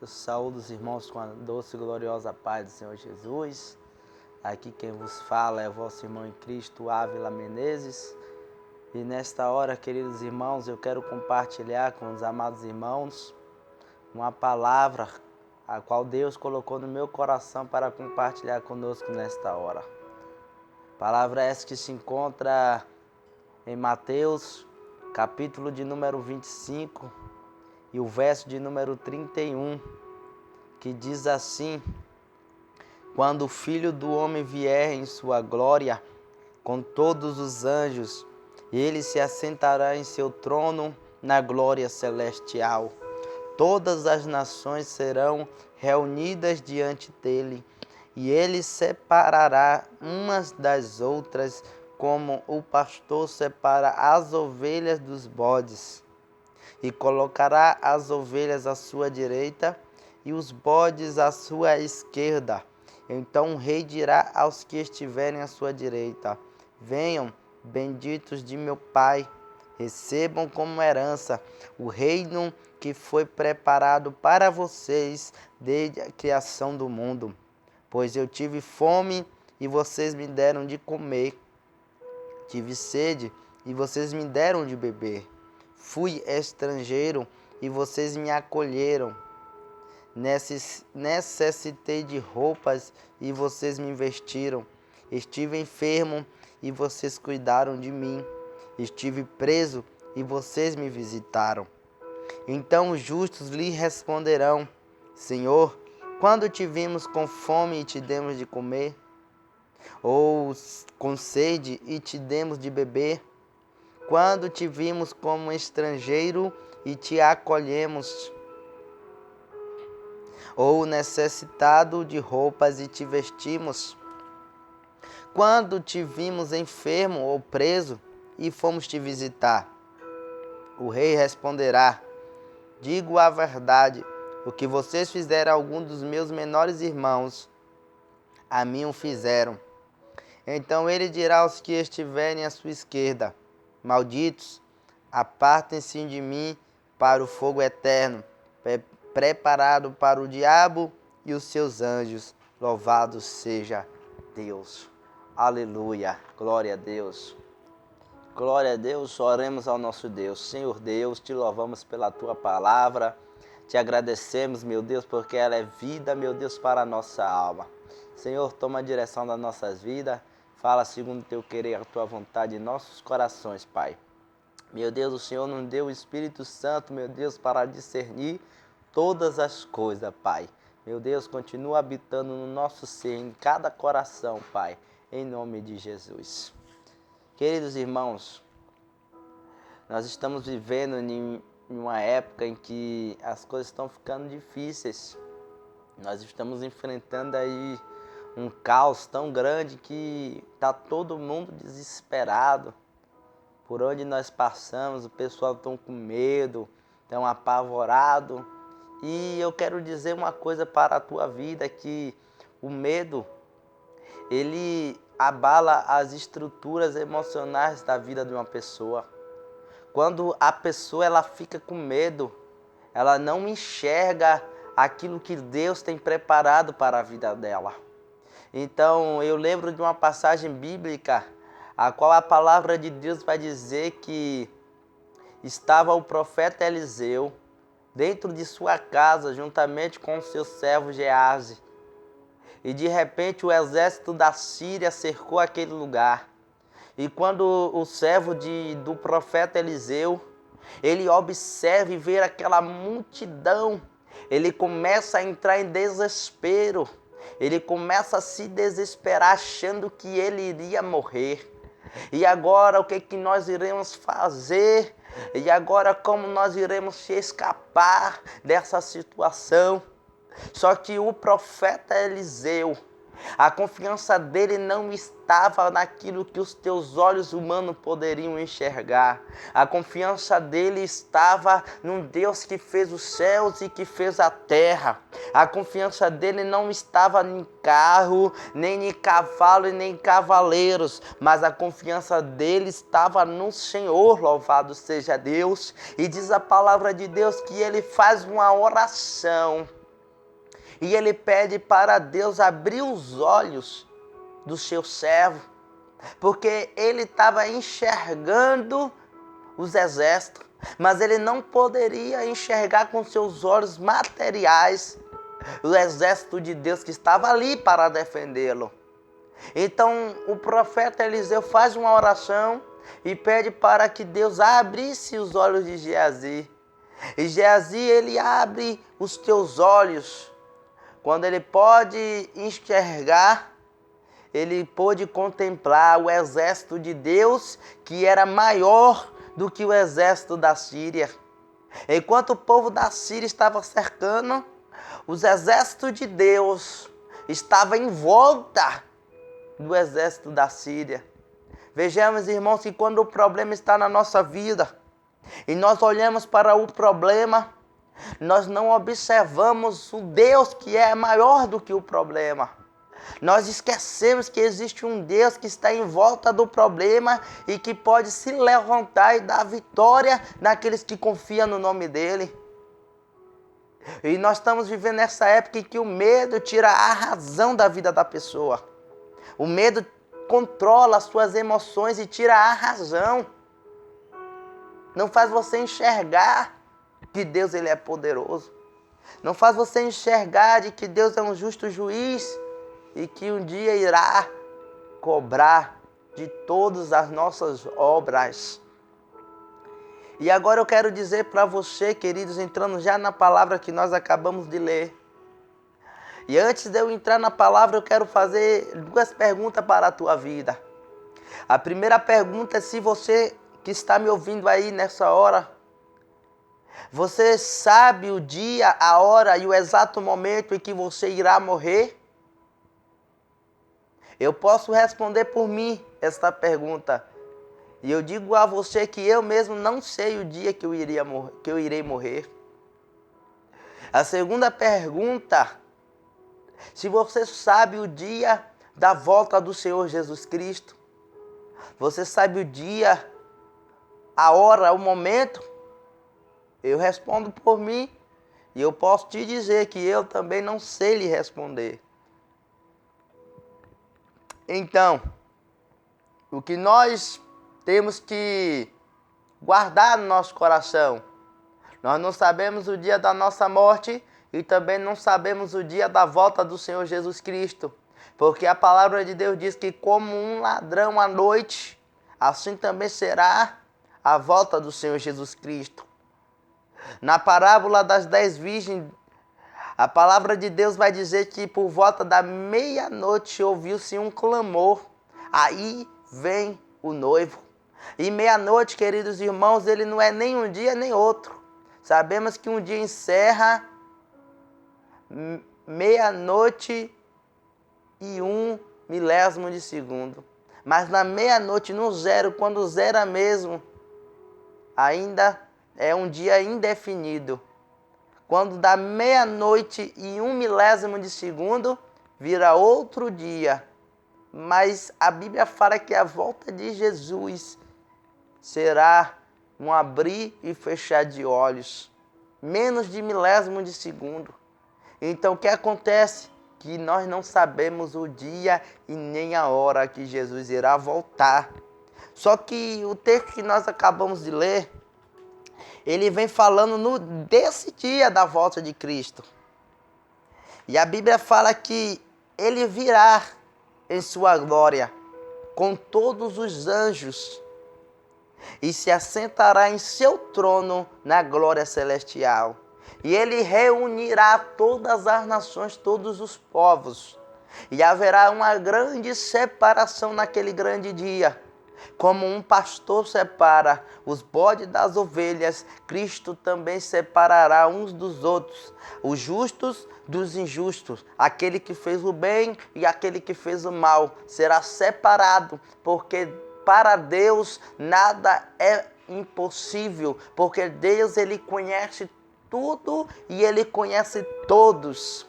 Eu saúdo os irmãos com a doce e gloriosa paz do Senhor Jesus. Aqui quem vos fala é vosso irmão em Cristo, Ávila Menezes. E nesta hora, queridos irmãos, eu quero compartilhar com os amados irmãos uma palavra a qual Deus colocou no meu coração para compartilhar conosco nesta hora. Palavra essa que se encontra em Mateus, capítulo de número 25 e o verso de número 31, que diz assim: quando o Filho do Homem vier em sua glória, com todos os anjos, ele se assentará em seu trono na glória celestial. Todas as nações serão reunidas diante dele, e ele separará umas das outras, como o pastor separa as ovelhas dos bodes, e colocará as ovelhas à sua direita e os bodes à sua esquerda. Então o rei dirá aos que estiverem à sua direita: venham, benditos de meu Pai, recebam como herança o reino que foi preparado para vocês desde a criação do mundo. Pois eu tive fome e vocês me deram de comer, tive sede e vocês me deram de beber, fui estrangeiro e vocês me acolheram, necessitei de roupas e vocês me vestiram, estive enfermo e vocês cuidaram de mim, estive preso e vocês me visitaram. Então os justos lhe responderão: Senhor, quando te vimos com fome e te demos de comer? Ou com sede e te demos de beber? Quando te vimos como estrangeiro e te acolhemos? Ou necessitado de roupas e te vestimos? Quando te vimos enfermo ou preso e fomos te visitar? O rei responderá: digo a verdade, o que vocês fizeram a algum dos meus menores irmãos, a mim o fizeram. Então ele dirá aos que estiverem à sua esquerda: malditos, apartem-se de mim para o fogo eterno, preparado para o diabo e os seus anjos. Louvado seja Deus. Aleluia. Glória a Deus. Glória a Deus. Oremos ao nosso Deus. Senhor Deus, te louvamos pela tua palavra. Te agradecemos, meu Deus, porque ela é vida, meu Deus, para a nossa alma. Senhor, toma a direção das nossas vidas. Fala segundo o teu querer, a tua vontade em nossos corações, Pai. Meu Deus, o Senhor nos deu o Espírito Santo, meu Deus, para discernir todas as coisas, Pai. Meu Deus, continua habitando no nosso ser, em cada coração, Pai, em nome de Jesus. Queridos irmãos, nós estamos vivendo em uma época em que as coisas estão ficando difíceis. Nós estamos enfrentando aí um caos tão grande que está todo mundo desesperado. Por onde nós passamos, o pessoal está com medo, estão apavorado. E eu quero dizer uma coisa para a tua vida, que o medo, ele abala as estruturas emocionais da vida de uma pessoa. Quando a pessoa ela fica com medo, ela não enxerga aquilo que Deus tem preparado para a vida dela. Então eu lembro de uma passagem bíblica, a qual a palavra de Deus vai dizer que estava o profeta Eliseu dentro de sua casa, juntamente com o seu servo Geazi. E de repente o exército da Síria cercou aquele lugar. E quando o servo do profeta Eliseu, ele observa e vê aquela multidão, ele começa a entrar em desespero. Ele começa a se desesperar, achando que ele iria morrer. E agora o que nós iremos fazer? E agora como nós iremos escapar dessa situação? Só que o profeta Eliseu, a confiança dele não estava naquilo que os teus olhos humanos poderiam enxergar. A confiança dele estava num Deus que fez os céus e que fez a terra. A confiança dele não estava em carro, nem em cavalo e nem em cavaleiros, mas a confiança dele estava no Senhor, louvado seja Deus. E diz a palavra de Deus que ele faz uma oração. E ele pede para Deus abrir os olhos do seu servo, porque ele estava enxergando os exércitos, mas ele não poderia enxergar com seus olhos materiais o exército de Deus que estava ali para defendê-lo. Então o profeta Eliseu faz uma oração e pede para que Deus abrisse os olhos de Geazi. E Geazi, ele abre os teus olhos. Quando ele pode enxergar, ele pôde contemplar o exército de Deus, que era maior do que o exército da Síria. Enquanto o povo da Síria estava cercando, os exércitos de Deus estavam em volta do exército da Síria. Vejamos, irmãos, que quando o problema está na nossa vida e nós olhamos para o problema, nós não observamos o Deus que é maior do que o problema. Nós esquecemos que existe um Deus que está em volta do problema e que pode se levantar e dar vitória naqueles que confiam no nome dele. E nós estamos vivendo nessa época em que o medo tira a razão da vida da pessoa. O medo controla as suas emoções e tira a razão. Não faz você enxergar que Deus ele é poderoso. Não faz você enxergar de que Deus é um justo juiz e que um dia irá cobrar de todas as nossas obras. E agora eu quero dizer para você, queridos, entrando já na palavra que nós acabamos de ler. E antes de eu entrar na palavra, eu quero fazer 2 perguntas para a tua vida. A primeira pergunta é se você que está me ouvindo aí nessa hora, você sabe o dia, a hora e o exato momento em que você irá morrer? Eu posso responder por mim esta pergunta. E eu digo a você que eu mesmo não sei o dia que eu irei morrer. A segunda pergunta, se você sabe o dia da volta do Senhor Jesus Cristo, você sabe o dia, a hora, o momento? Eu respondo por mim e eu posso te dizer que eu também não sei lhe responder. Então, o que nós temos que guardar no nosso coração, nós não sabemos o dia da nossa morte e também não sabemos o dia da volta do Senhor Jesus Cristo. Porque a palavra de Deus diz que como um ladrão à noite, assim também será a volta do Senhor Jesus Cristo. Na parábola das 10 virgens, a palavra de Deus vai dizer que por volta da meia-noite ouviu-se um clamor. Aí vem o noivo. E meia-noite, queridos irmãos, ele não é nem um dia nem outro. Sabemos que um dia encerra meia-noite e 1 milésimo de segundo. Mas na meia-noite, no zero, quando zera mesmo, ainda é um dia indefinido. Quando dá meia-noite e 1 milésimo de segundo, vira outro dia. Mas a Bíblia fala que a volta de Jesus será um abrir e fechar de olhos. Menos de milésimo de segundo. Então o que acontece? Que nós não sabemos o dia e nem a hora que Jesus irá voltar. Só que o texto que nós acabamos de ler, ele vem falando desse dia da volta de Cristo. E a Bíblia fala que ele virá em sua glória com todos os anjos e se assentará em seu trono na glória celestial. E ele reunirá todas as nações, todos os povos. E haverá uma grande separação naquele grande dia. Como um pastor separa os bodes das ovelhas, Cristo também separará uns dos outros, os justos dos injustos. Aquele que fez o bem e aquele que fez o mal será separado, porque para Deus nada é impossível, porque Deus ele conhece tudo e ele conhece todos.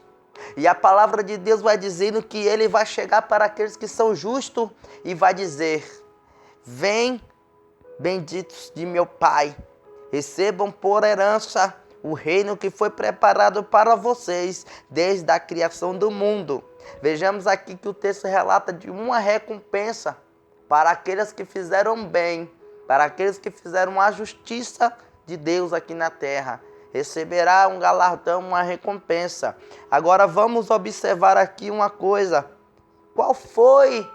E a palavra de Deus vai dizendo que ele vai chegar para aqueles que são justos e vai dizer: vem, benditos de meu Pai, recebam por herança o reino que foi preparado para vocês desde a criação do mundo. Vejamos aqui que o texto relata de uma recompensa para aqueles que fizeram bem, para aqueles que fizeram a justiça de Deus aqui na terra. Receberá um galardão, uma recompensa. Agora vamos observar aqui uma coisa. Qual foi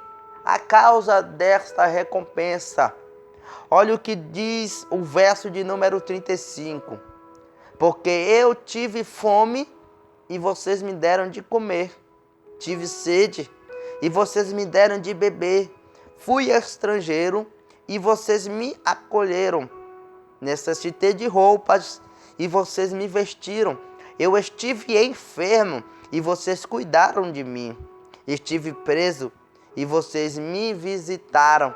a causa desta recompensa? Olha o que diz o verso de número 35. Porque eu tive fome e vocês me deram de comer. Tive sede e vocês me deram de beber. Fui estrangeiro e vocês me acolheram. Necessitei de roupas e vocês me vestiram. Eu estive enfermo e vocês cuidaram de mim. Estive preso e vocês me visitaram.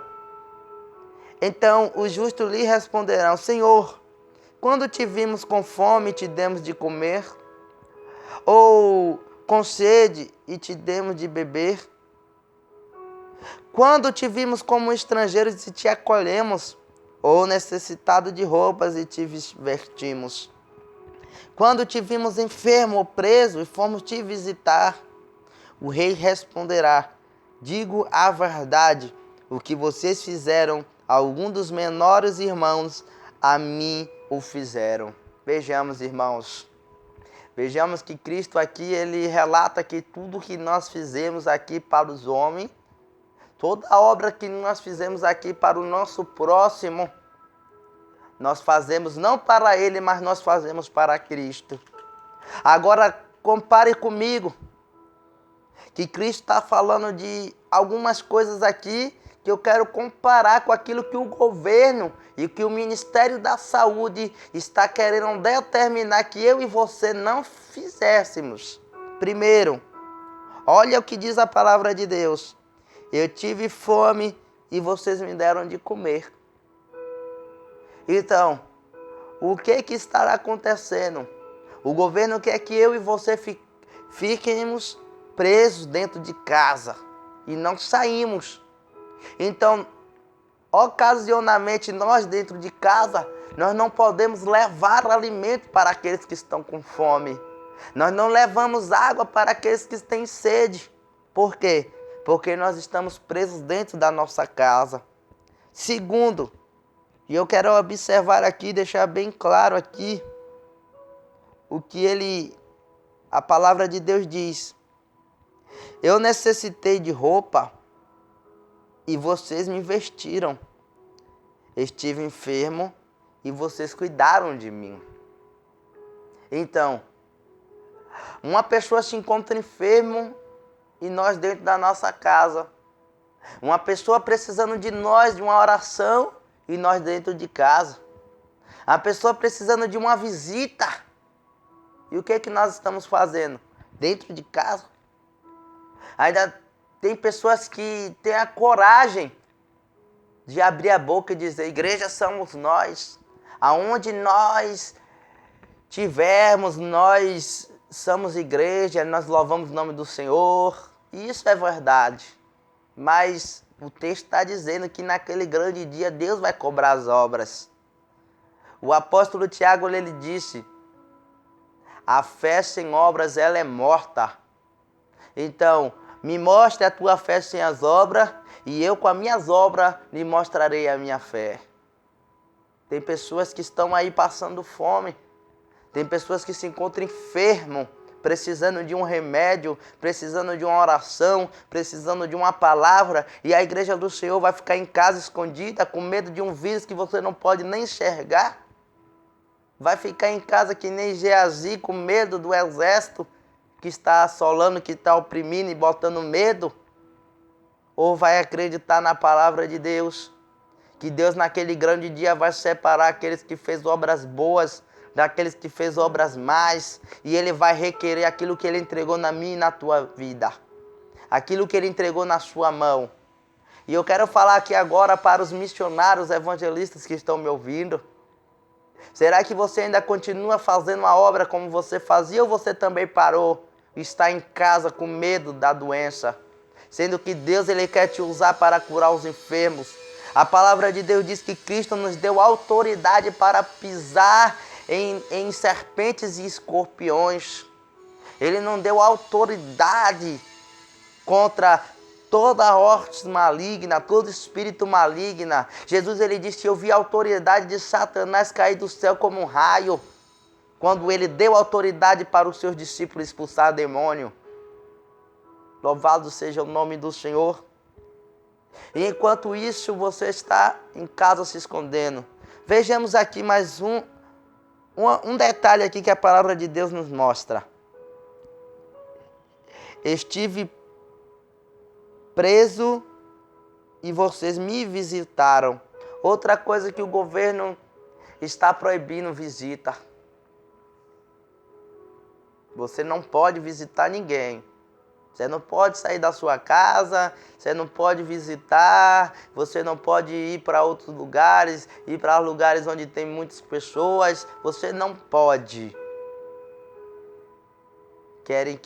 Então os justos lhe responderão: Senhor, quando te vimos com fome e te demos de comer? Ou com sede e te demos de beber? Quando te vimos como estrangeiros e te acolhemos? Ou necessitado de roupas e te vestimos? Quando te vimos enfermo ou preso e fomos te visitar? O rei responderá: digo a verdade, o que vocês fizeram a algum dos menores irmãos, a mim o fizeram. Vejamos, irmãos. Vejamos que Cristo aqui, ele relata que tudo que nós fizemos aqui para os homens, toda a obra que nós fizemos aqui para o nosso próximo, nós fazemos não para ele, mas nós fazemos para Cristo. Agora, compare comigo, que Cristo está falando de algumas coisas aqui que eu quero comparar com aquilo que o governo e que o Ministério da Saúde está querendo determinar que eu e você não fizéssemos. Primeiro, olha o que diz a palavra de Deus. Eu tive fome e vocês me deram de comer. Então, o que estará acontecendo? O governo quer que eu e você fiquemos presos dentro de casa e não saímos. Então, ocasionalmente, nós dentro de casa, nós não podemos levar alimento para aqueles que estão com fome. Nós não levamos água para aqueles que têm sede. Por quê? Porque nós estamos presos dentro da nossa casa. Segundo, e eu quero observar aqui, deixar bem claro aqui, o que a palavra de Deus diz. Eu necessitei de roupa e vocês me vestiram. Estive enfermo e vocês cuidaram de mim. Então, uma pessoa se encontra enfermo e nós dentro da nossa casa. Uma pessoa precisando de nós, de uma oração, e nós dentro de casa. A pessoa precisando de uma visita. E o que nós estamos fazendo? Dentro de casa. Ainda tem pessoas que têm a coragem de abrir a boca e dizer: igreja somos nós. Aonde nós tivermos, nós somos igreja, nós louvamos o nome do Senhor. E isso é verdade. Mas o texto está dizendo que naquele grande dia Deus vai cobrar as obras. O apóstolo Tiago, ele disse: a fé sem obras, ela é morta. Então, me mostre a tua fé sem as obras, e eu com as minhas obras lhe mostrarei a minha fé. Tem pessoas que estão aí passando fome. Tem pessoas que se encontram enfermos, precisando de um remédio, precisando de uma oração, precisando de uma palavra, e a igreja do Senhor vai ficar em casa escondida, com medo de um vírus que você não pode nem enxergar? Vai ficar em casa que nem Geazi, com medo do exército que está assolando, que está oprimindo e botando medo? Ou vai acreditar na palavra de Deus? Que Deus naquele grande dia vai separar aqueles que fez obras boas daqueles que fez obras más, e Ele vai requerer aquilo que Ele entregou na minha e na tua vida, aquilo que Ele entregou na sua mão. E eu quero falar aqui agora para os missionários evangelistas que estão me ouvindo. Será que você ainda continua fazendo a obra como você fazia, ou você também parou e está em casa com medo da doença? Sendo que Deus, Ele quer te usar para curar os enfermos. A palavra de Deus diz que Cristo nos deu autoridade para pisar em serpentes e escorpiões. Ele não deu autoridade contra toda horte maligna, todo espírito maligna. Jesus, ele disse: eu vi a autoridade de Satanás cair do céu como um raio, quando ele deu autoridade para os seus discípulos expulsar demônio. Louvado seja o nome do Senhor. E enquanto isso, você está em casa se escondendo. Vejamos aqui mais um detalhe aqui que a palavra de Deus nos mostra. Estive preso e vocês me visitaram. Outra coisa que o governo está proibindo: visita. Você não pode visitar ninguém. Você não pode sair da sua casa, você não pode visitar, você não pode ir para outros lugares, ir para lugares onde tem muitas pessoas. Você não pode. Querem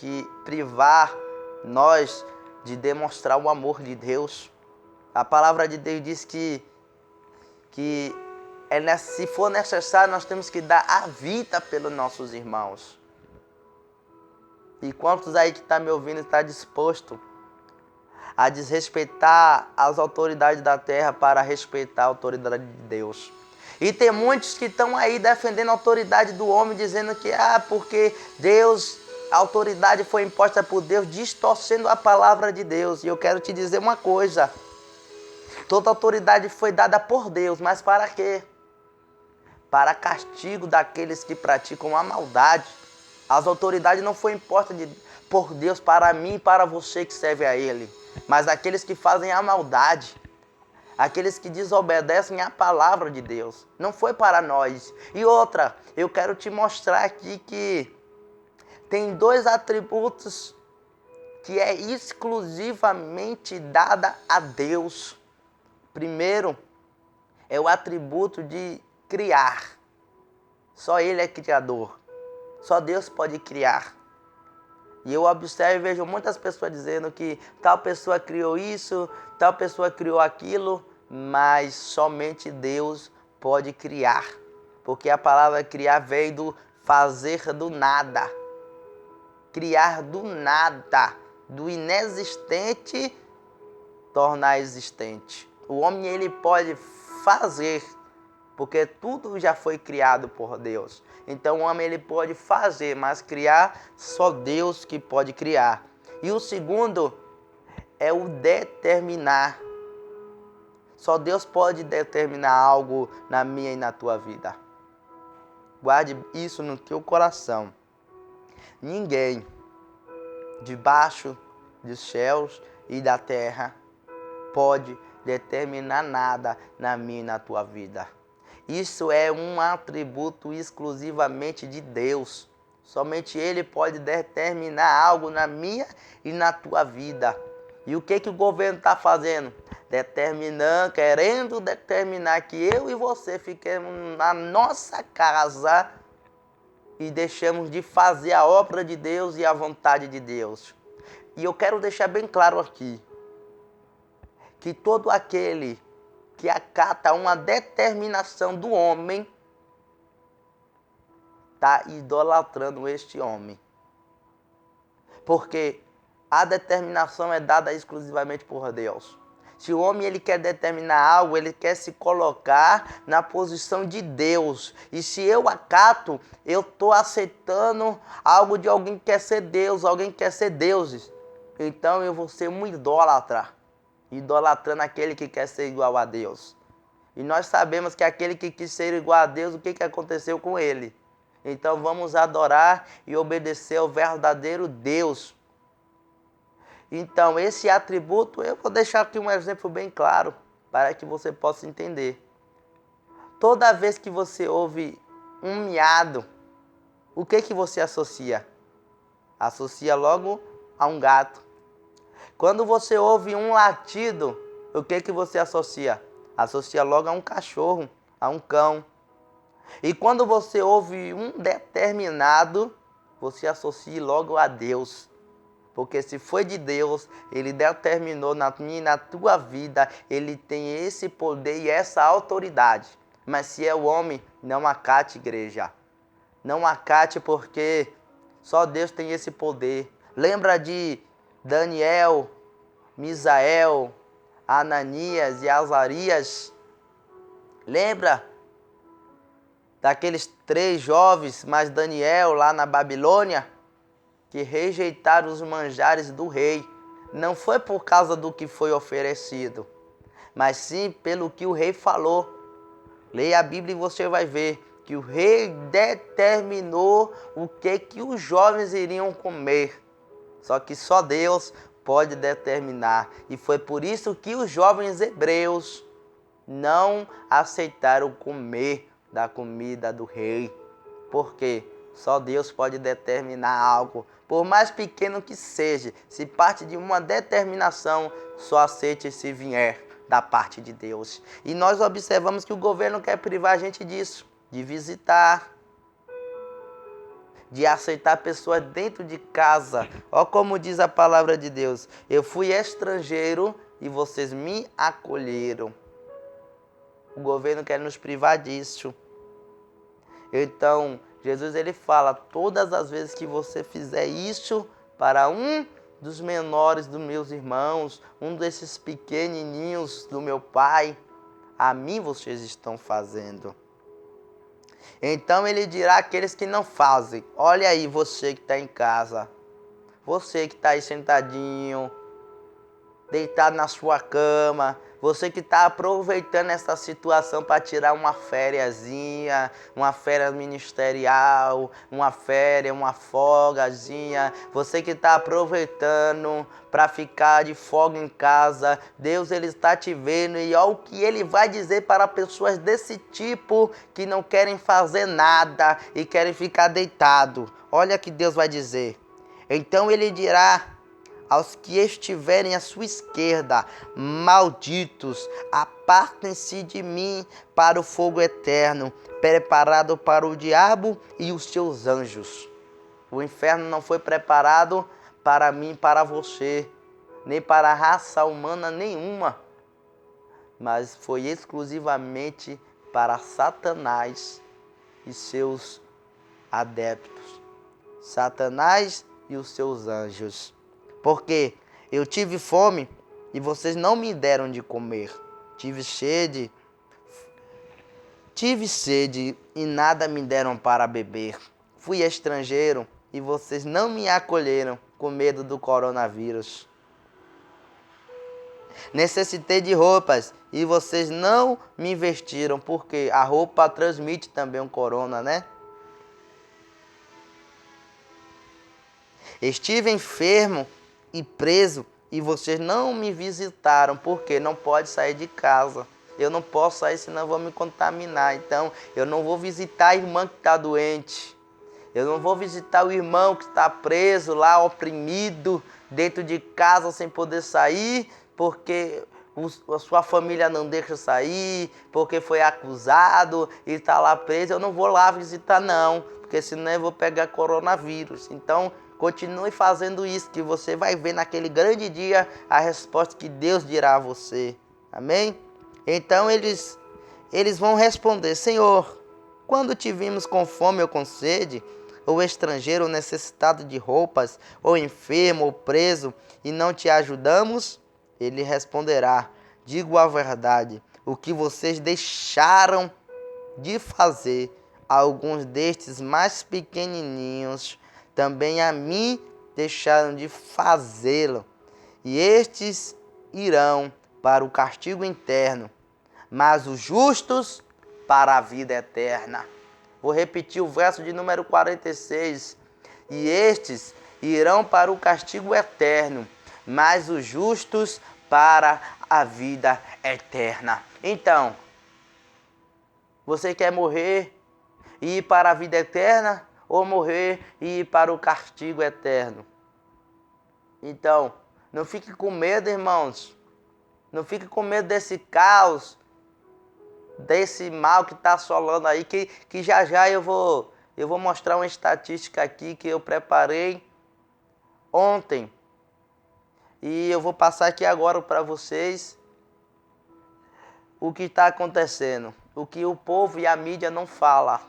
privar nós de demonstrar o amor de Deus. A palavra de Deus diz que se for necessário, nós temos que dar a vida pelos nossos irmãos. E quantos aí que está me ouvindo está disposto a desrespeitar as autoridades da terra para respeitar a autoridade de Deus? E tem muitos que estão aí defendendo a autoridade do homem, dizendo que porque Deus, a autoridade foi imposta por Deus, distorcendo a palavra de Deus. E eu quero te dizer uma coisa: toda autoridade foi dada por Deus, mas para quê? Para castigo daqueles que praticam a maldade. As autoridades não foram impostas por Deus para mim e para você que serve a Ele, mas aqueles que fazem a maldade, aqueles que desobedecem à palavra de Deus. Não foi para nós. E outra, eu quero te mostrar aqui que tem 2 atributos que é exclusivamente dada a Deus. Primeiro, é o atributo de criar. Só Ele é criador. Só Deus pode criar. E eu observo e vejo muitas pessoas dizendo que tal pessoa criou isso, tal pessoa criou aquilo, mas somente Deus pode criar. Porque a palavra criar veio do fazer do nada. Criar do nada, do inexistente tornar existente. O homem, ele pode fazer, porque tudo já foi criado por Deus. Então o homem, ele pode fazer, mas criar só Deus que pode criar. E o segundo é o determinar. Só Deus pode determinar algo na minha e na tua vida. Guarde isso no teu coração. Ninguém debaixo dos céus e da terra pode determinar nada na minha e na tua vida. Isso é um atributo exclusivamente de Deus. Somente Ele pode determinar algo na minha e na tua vida. E o que o governo está fazendo? Querendo determinar que eu e você fiquemos na nossa casa e deixemos de fazer a obra de Deus e a vontade de Deus. E eu quero deixar bem claro aqui, que todo aquele que acata uma determinação do homem está idolatrando este homem. Porque a determinação é dada exclusivamente por Deus. Se o homem, ele quer determinar algo, ele quer se colocar na posição de Deus. E se eu acato, eu estou aceitando algo de alguém que quer ser Deus, alguém que quer ser deuses. Então eu vou ser um idólatra, idolatrando aquele que quer ser igual a Deus. E nós sabemos que aquele que quis ser igual a Deus, o que aconteceu com ele? Então vamos adorar e obedecer ao verdadeiro Deus. Então esse atributo, eu vou deixar aqui um exemplo bem claro, para que você possa entender. Toda vez que você ouve um miado, o que você associa? Associa logo a um gato. Quando você ouve um latido, o que você associa? Associa logo a um cachorro, a um cão. E quando você ouve um determinado, você associa logo a Deus. Porque se foi de Deus, Ele determinou na minha e na tua vida, Ele tem esse poder e essa autoridade. Mas se é o homem, não acate, igreja. Não acate, porque só Deus tem esse poder. Lembra de Daniel, Misael, Ananias e Azarias? Lembra daqueles 3 jovens, mais Daniel lá na Babilônia, que rejeitaram os manjares do rei? Não foi por causa do que foi oferecido, mas sim pelo que o rei falou. Leia a Bíblia e você vai ver que o rei determinou o que os jovens iriam comer. Só que só Deus pode determinar. E foi por isso que os jovens hebreus não aceitaram comer da comida do rei. Porque só Deus pode determinar algo. Por mais pequeno que seja, se parte de uma determinação, só aceite se vier da parte de Deus. E nós observamos que o governo quer privar a gente disso, de visitar, de aceitar pessoas dentro de casa. Olha como diz a palavra de Deus: eu fui estrangeiro e vocês me acolheram. O governo quer nos privar disso. Então, Jesus ele fala: todas as vezes que você fizer isso para um dos menores dos meus irmãos, um desses pequenininhos do meu Pai, a mim vocês estão fazendo. Então ele dirá àqueles que não fazem: olha aí você que está em casa, você que está aí sentadinho, deitado na sua cama, você que está aproveitando essa situação para tirar uma fériazinha, uma férias ministerial, uma férias, uma folgazinha, você que está aproveitando para ficar de folga em casa, Deus ele está te vendo e olha o que ele vai dizer para pessoas desse tipo que não querem fazer nada e querem ficar deitado. Olha que Deus vai dizer. Então ele dirá aos que estiverem à sua esquerda: malditos, apartem-se de mim para o fogo eterno, preparado para o diabo e os seus anjos. O inferno não foi preparado para mim, para você, nem para a raça humana nenhuma, mas foi exclusivamente para Satanás e seus adeptos. Satanás e os seus anjos. Porque eu tive fome e vocês não me deram de comer. Tive sede e nada me deram para beber. Fui estrangeiro e vocês não me acolheram com medo do coronavírus. Necessitei de roupas e vocês não me vestiram, porque a roupa transmite também um corona, né? Estive enfermo e preso e vocês não me visitaram, porque não pode sair de casa. Eu não posso sair, senão vou me contaminar. Então, eu não vou visitar a irmã que está doente. Eu não vou visitar o irmão que está preso lá, oprimido, dentro de casa, sem poder sair, porque a sua família não deixa sair, porque foi acusado e está lá preso. Eu não vou lá visitar, não, porque senão eu vou pegar coronavírus. Então, continue fazendo isso, que você vai ver naquele grande dia a resposta que Deus dirá a você. Amém? Então eles vão responder: Senhor, quando te vimos com fome ou com sede, ou estrangeiro ou necessitado de roupas, ou enfermo ou preso, e não te ajudamos? Ele responderá: digo a verdade, o que vocês deixaram de fazer a alguns destes mais pequenininhos, também a mim deixaram de fazê-lo, e estes irão para o castigo eterno, mas os justos para a vida eterna. Vou repetir o verso de número 46. E estes irão para o castigo eterno, mas os justos para a vida eterna. Então, você quer morrer e ir para a vida eterna, ou morrer e ir para o castigo eterno? Então, não fique com medo, irmãos. Não fique com medo desse caos, desse mal que está assolando aí, que já eu vou mostrar uma estatística aqui que eu preparei ontem. E eu vou passar aqui agora para vocês o que está acontecendo, o que o povo e a mídia não falam.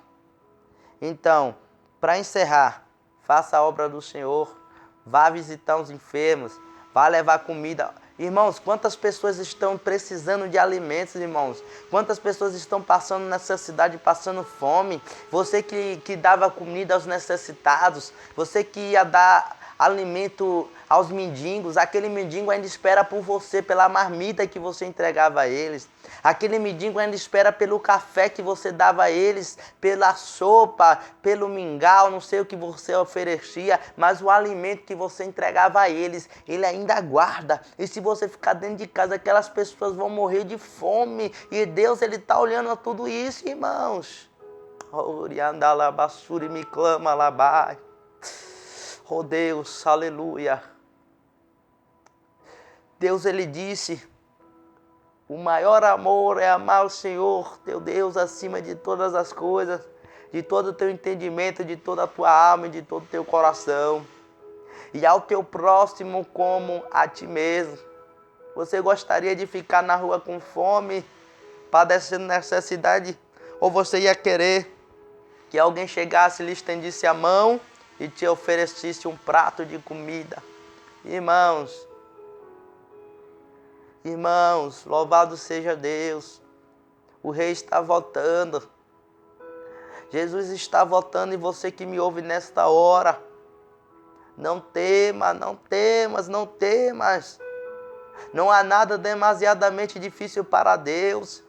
Então, para encerrar, faça a obra do Senhor, vá visitar os enfermos, vá levar comida. Irmãos, quantas pessoas estão precisando de alimentos, irmãos? Quantas pessoas estão passando necessidade, passando fome? Você que dava comida aos necessitados, você que ia dar alimento aos mendigos, aquele mendigo ainda espera por você, pela marmita que você entregava a eles. Aquele mendigo ainda espera pelo café que você dava a eles, pela sopa, pelo mingau, não sei o que você oferecia, mas o alimento que você entregava a eles, ele ainda aguarda. E se você ficar dentro de casa, aquelas pessoas vão morrer de fome. E Deus, ele está olhando a tudo isso, irmãos. Oriandalabassuri me clama labai. Oh Deus, aleluia. Deus, ele disse, o maior amor é amar o Senhor, teu Deus, acima de todas as coisas, de todo o teu entendimento, de toda a tua alma e de todo o teu coração. E ao teu próximo como a ti mesmo. Você gostaria de ficar na rua com fome, padecendo necessidade? Ou você ia querer que alguém chegasse, lhe estendisse a mão e te oferecesse um prato de comida? Irmãos, louvado seja Deus. O Rei está voltando. Jesus está voltando e você que me ouve nesta hora, não temas, não temas, não temas. Não há nada demasiadamente difícil para Deus.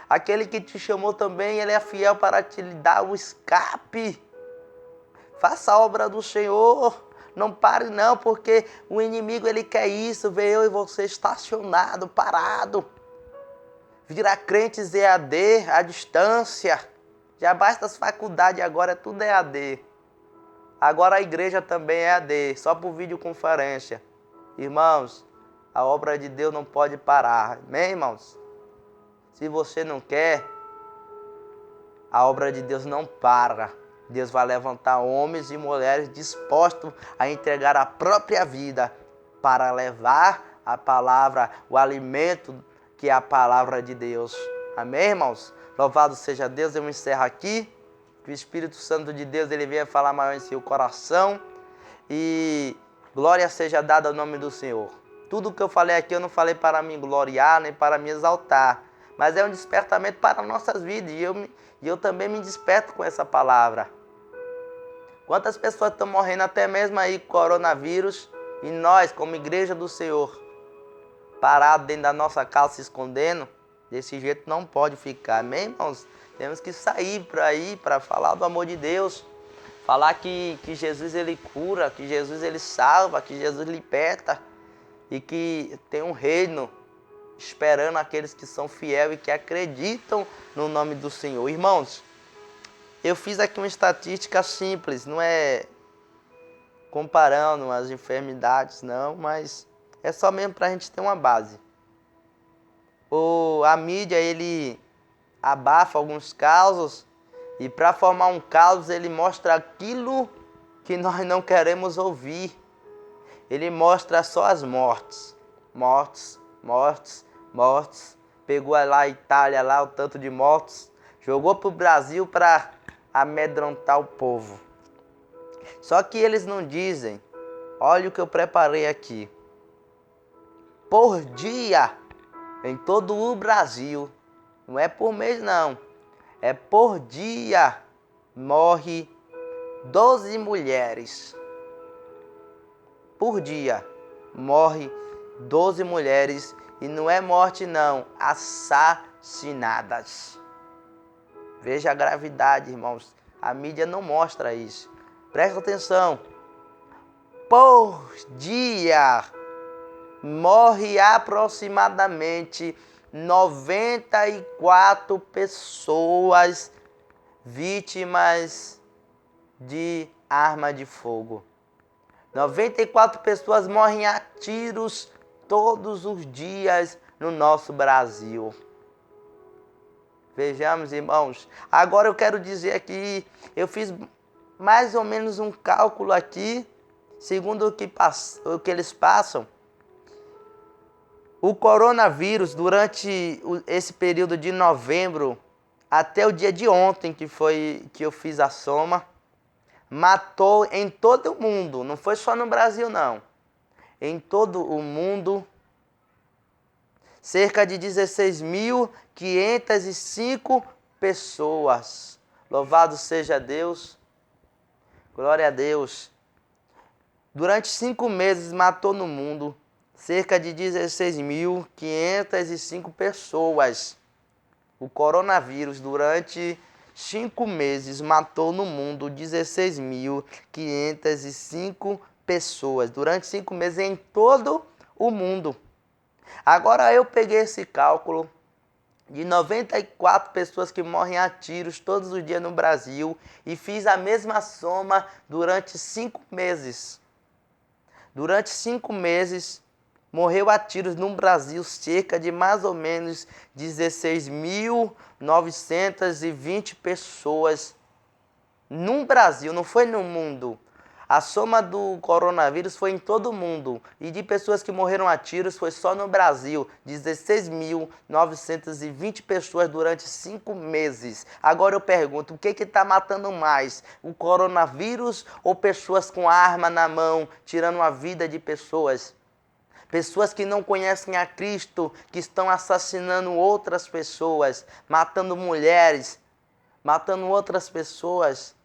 Aquele que te chamou também, ele é fiel para te dar o escape. Faça a obra do Senhor. Não pare não, porque o inimigo ele quer isso, ver eu e você estacionado, parado. Virar crentes EAD, à distância. Já basta as faculdades, agora é tudo EAD. Agora a igreja também é EAD, só por videoconferência. Irmãos, a obra de Deus não pode parar. Amém, irmãos? Se você não quer, a obra de Deus não para. Deus vai levantar homens e mulheres dispostos a entregar a própria vida para levar a palavra, o alimento que é a palavra de Deus. Amém, irmãos? Louvado seja Deus. Eu me encerro aqui. Que o Espírito Santo de Deus ele venha falar maior em seu coração. E glória seja dada ao nome do Senhor. Tudo que eu falei aqui eu não falei para me gloriar nem para me exaltar, mas é um despertamento para nossas vidas. E eu também me desperto com essa palavra. Quantas pessoas estão morrendo até mesmo aí com coronavírus, e nós, como igreja do Senhor, parados dentro da nossa casa se escondendo? Desse jeito não pode ficar, amém, irmãos? Temos que sair para aí para falar do amor de Deus, falar que Jesus ele cura, que Jesus ele salva, que Jesus liberta e que tem um reino esperando aqueles que são fiéis e que acreditam no nome do Senhor. Irmãos, eu fiz aqui uma estatística simples, não é comparando as enfermidades, não, mas é só mesmo para a gente ter uma base. A mídia, ele abafa alguns casos e para formar um caos, ele mostra aquilo que nós não queremos ouvir. Ele mostra só as mortes. Mortes, mortes, mortes. Pegou lá a Itália, lá o tanto de mortos, jogou para o Brasil para amedrontar o povo. Só que eles não dizem, olha o que eu preparei aqui. Por dia, em todo o Brasil, não é por mês não, é por dia, morre 12 mulheres. Por dia, morre 12 mulheres e não é morte não, assassinadas. Veja a gravidade, irmãos. A mídia não mostra isso. Presta atenção. Por dia, morre aproximadamente 94 pessoas vítimas de arma de fogo. 94 pessoas morrem a tiros todos os dias no nosso Brasil. Vejamos, irmãos. Agora eu quero dizer aqui, eu fiz mais ou menos um cálculo aqui, segundo o que eles passam. O coronavírus, durante esse período de novembro até o dia de ontem, que eu fiz a soma, matou em todo o mundo, não foi só no Brasil não, em todo o mundo, cerca de 16.505 pessoas. Louvado seja Deus, glória a Deus. Durante 5 meses matou no mundo cerca de 16.505 pessoas. O coronavírus, durante 5 meses, matou no mundo 16.505 pessoas. Durante 5 meses em todo o mundo. Agora eu peguei esse cálculo de 94 pessoas que morrem a tiros todos os dias no Brasil e fiz a mesma soma durante 5 meses. Durante 5 meses, morreu a tiros no Brasil cerca de mais ou menos 16.920 pessoas no Brasil, não foi no mundo. A soma do coronavírus foi em todo o mundo. E de pessoas que morreram a tiros foi só no Brasil. 16.920 pessoas durante 5 meses. Agora eu pergunto, o que está matando mais? O coronavírus ou pessoas com arma na mão, tirando a vida de pessoas? Pessoas que não conhecem a Cristo, que estão assassinando outras pessoas, matando mulheres, matando outras pessoas.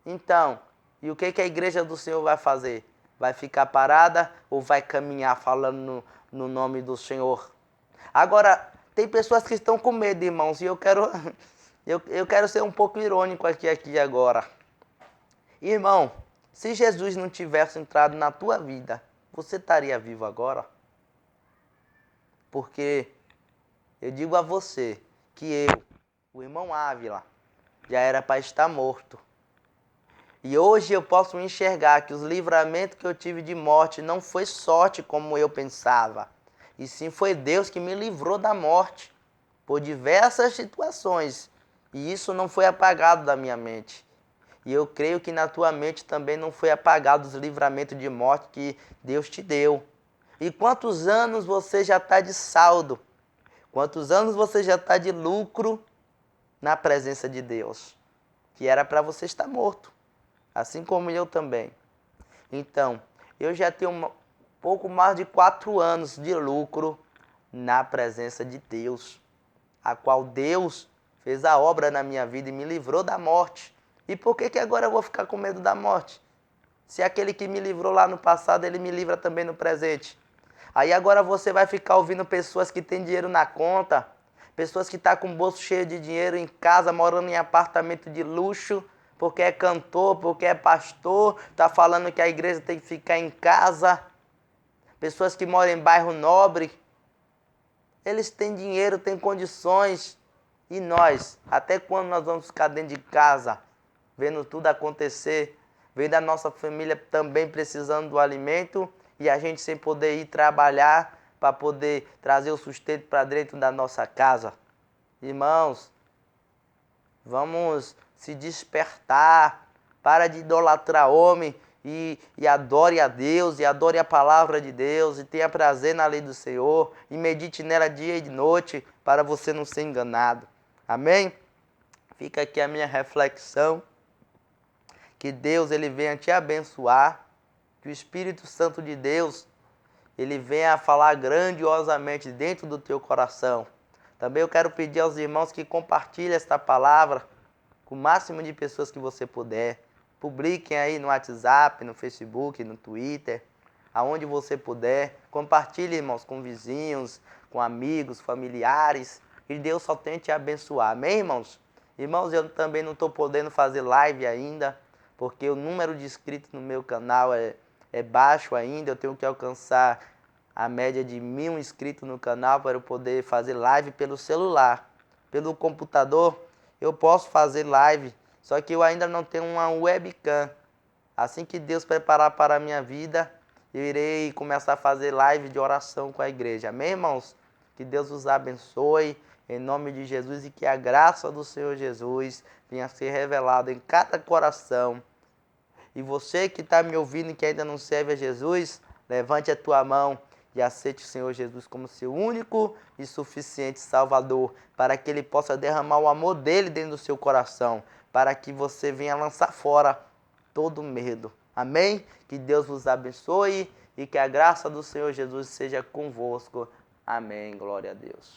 Então, e o que a igreja do Senhor vai fazer? Vai ficar parada ou vai caminhar falando no nome do Senhor? Agora, tem pessoas que estão com medo, irmãos, e eu quero ser um pouco irônico aqui agora. Irmão, se Jesus não tivesse entrado na tua vida, você estaria vivo agora? Porque eu digo a você que o irmão Ávila, já era para estar morto. E hoje eu posso enxergar que os livramentos que eu tive de morte não foi sorte como eu pensava. E sim foi Deus que me livrou da morte por diversas situações. E isso não foi apagado da minha mente. E eu creio que na tua mente também não foi apagado os livramentos de morte que Deus te deu. E quantos anos você já está de saldo? Quantos anos você já está de lucro na presença de Deus? Que era para você estar morto. Assim como eu também. Então, eu já tenho pouco mais de 4 anos de lucro na presença de Deus, a qual Deus fez a obra na minha vida e me livrou da morte. E por que agora eu vou ficar com medo da morte? Se aquele que me livrou lá no passado, ele me livra também no presente. Aí agora você vai ficar ouvindo pessoas que têm dinheiro na conta, pessoas que estão com o bolso cheio de dinheiro em casa, morando em apartamento de luxo, porque é cantor, porque é pastor, está falando que a igreja tem que ficar em casa. Pessoas que moram em bairro nobre, eles têm dinheiro, têm condições. E nós, até quando nós vamos ficar dentro de casa, vendo tudo acontecer, vendo a nossa família também precisando do alimento e a gente sem poder ir trabalhar para poder trazer o sustento para dentro da nossa casa? Irmãos, vamos se despertar, para de idolatrar homem e adore a Deus, e adore a palavra de Deus, e tenha prazer na lei do Senhor, e medite nela dia e noite, para você não ser enganado. Amém? Fica aqui a minha reflexão, que Deus ele venha te abençoar, que o Espírito Santo de Deus ele venha falar grandiosamente dentro do teu coração. Também eu quero pedir aos irmãos que compartilhem esta palavra com o máximo de pessoas que você puder. Publiquem aí no WhatsApp, no Facebook, no Twitter, aonde você puder. Compartilhe, irmãos, com vizinhos, com amigos, familiares. E Deus só tem te abençoar. Amém, irmãos? Irmãos, eu também não estou podendo fazer live ainda, porque o número de inscritos no meu canal é baixo ainda. Eu tenho que alcançar a média de 1.000 inscritos no canal para eu poder fazer live pelo celular. Pelo computador eu posso fazer live, só que eu ainda não tenho uma webcam. Assim que Deus preparar para a minha vida, eu irei começar a fazer live de oração com a igreja. Amém, irmãos? Que Deus os abençoe, em nome de Jesus, e que a graça do Senhor Jesus venha a ser revelada em cada coração. E você que está me ouvindo e que ainda não serve a Jesus, levante a tua mão e aceite o Senhor Jesus como seu único e suficiente Salvador, para que Ele possa derramar o amor dele dentro do seu coração, para que você venha lançar fora todo medo. Amém? Que Deus vos abençoe e que a graça do Senhor Jesus seja convosco. Amém. Glória a Deus.